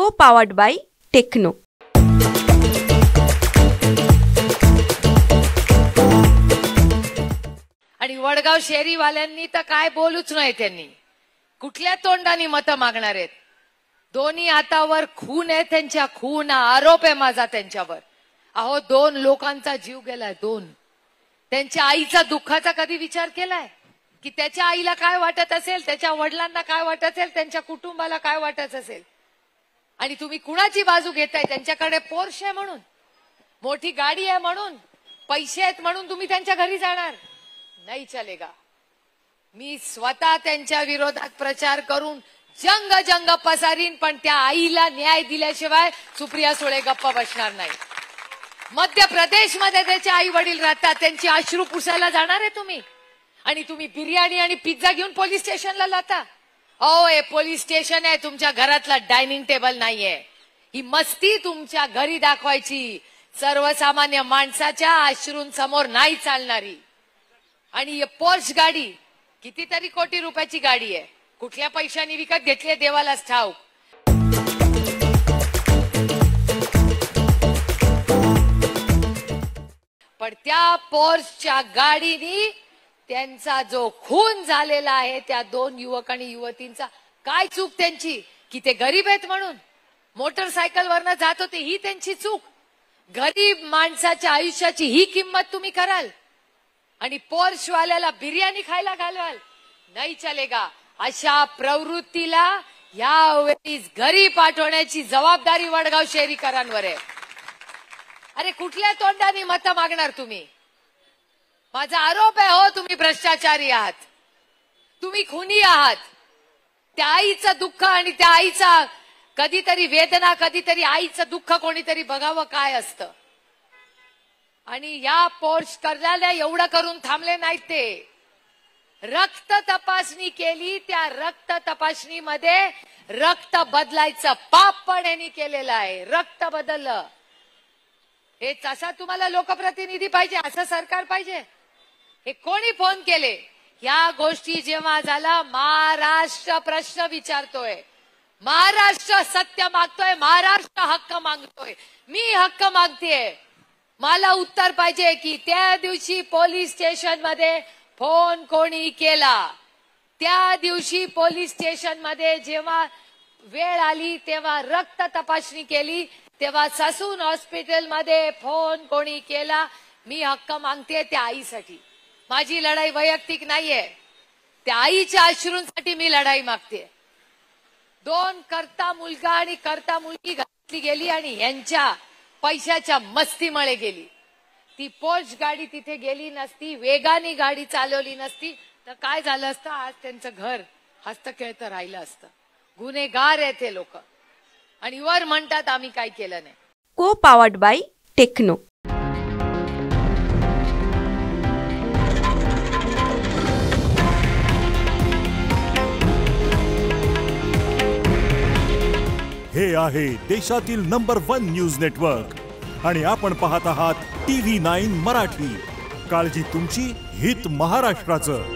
Co-powered by Techno. आणि वडगाव शेरीवाल्यांनी तर काय बोलूच नाही, त्यांनी कुठल्या तोंडाने मत मागणार आहेत? दोन्ही हातावर खून आहे त्यांच्या, खून आरोप आहे माझा त्यांच्यावर. अहो 2 लोकांचा जीव गेलाय, 2. त्यांच्या आईचा दुःखाचा कधी विचार केलाय की त्याच्या आईला काय वाटत असेल, त्याच्या वडिलांना काय वाटत असेल, त्यांच्या कुटुंबाला काय वाटत असेल? आणि तुम्ही कुणाची बाजू घेताय? त्यांच्याकडे पोर्श आहे म्हणून, मोठी गाडी आहे म्हणून, पैसे आहेत म्हणून तुम्ही त्यांच्या घरी जाणार? नाही चलेगा. मी स्वतः त्यांच्या विरोधात प्रचार करून जंग पसारीन, पण त्या आईला न्याय दिल्याशिवाय सुप्रिया सुळे गप्प बसणार नाही. मध्य प्रदेशमध्ये त्याचे आई वडील राहतात, त्यांची अश्रू पुसायला जाणार आहे तुम्ही? आणि तुम्ही बिर्याणी आणि पिझ्झा घेऊन पोलीस स्टेशनला जाता? अहो हे पोलीस स्टेशन आहे, तुमच्या घरातला डायनिंग टेबल नाहीये. ही मस्ती तुमच्या घरी दाखवायची, सर्वसामान्य माणसाच्या अश्रूंसमोर नाही चालणारी. आणि ही पोर्श गाडी कितीतरी कोटी रुपयाची गाडी आहे, कुठल्या पैशांनी विकत घेतली देवालाच ठाऊक. पण त्या पोर्शच्या गाडीनी त्यांचा जो खून झालेला आहे, त्या 2 युवक आणि युवतींचा काय चूक त्यांची? की ते गरीब आहेत म्हणून मोटरसायकलवरनं जात होते, ही त्यांची चूक? गरीब माणसाच्या आयुष्याची ही किंमत तुम्ही कराल आणि पोर्शवाल्याला बिर्याणी खायला घालवाल? नाही चलेगा. अशा प्रवृत्तीला यावेळी घरी पाठवण्याची जबाबदारी वडगाव शहरीकरांवर आहे. अरे कुठल्या तोंडाने मत मागणार तुम्ही? माझा आरोप आहे, हो तुम्ही भ्रष्टाचारी आहात, तुम्ही खुनी आहात. त्या आईचं दुःख आणि त्या आईचा कधीतरी वेदना, कधीतरी आईचं दुःख कोणीतरी बघावं काय असतं. आणि या पोर्श करण्याला एवढं करून थांबले नाहीत ते. रक्त तपासणी केली, त्या रक्त तपासणीमध्ये रक्त बदलायचं पाप पण यांनी केलेलं आहे. रक्त बदललं. हे असा तुम्हाला लोकप्रतिनिधी पाहिजे? असं सरकार पाहिजे? हे कोणी फोन केले? या गोष्टी जेव्हा झाला, महाराष्ट्र प्रश्न विचारतोय, महाराष्ट्र सत्य मागतोय, महाराष्ट्र हक्क मागतोय. मी हक्क मागतेय, मला उत्तर पाहिजे की त्या दिवशी पोलीस स्टेशन मध्ये फोन कोणी केला? त्या दिवशी पोलीस स्टेशन मध्ये जेव्हा वेळ आली, तेव्हा रक्त तपासणी केली, तेव्हा ससून हॉस्पिटल मध्ये फोन कोणी केला? मी हक्क मागते त्या आईसाठी. माझी लढाई वैयक्तिक नाहीये, त्या आईच्या अश्रूंसाठी मी लढाई मागते. 2 करता मुलगा आणि करता मुलगी घातली गेली आणि यांच्या पैशाच्या मस्तीमुळे गेली. ती पोर्श गाडी तिथे गेली नसती, वेगाने गाडी चालवली नसती, तर काय झालं असतं? आज त्यांचं घर हस्तखेळतं राहिलं असतं. गुन्हेगार आहेत हे लोक आणि वर म्हणतात आम्ही काय केलं नाही. Co-powered by Techno. हे आहे देशातील नंबर 1 न्यूज नेटवर्क आणि आपण पाहत आहात TV9 मराठी. काळजी तुमची, हित महाराष्ट्राचं.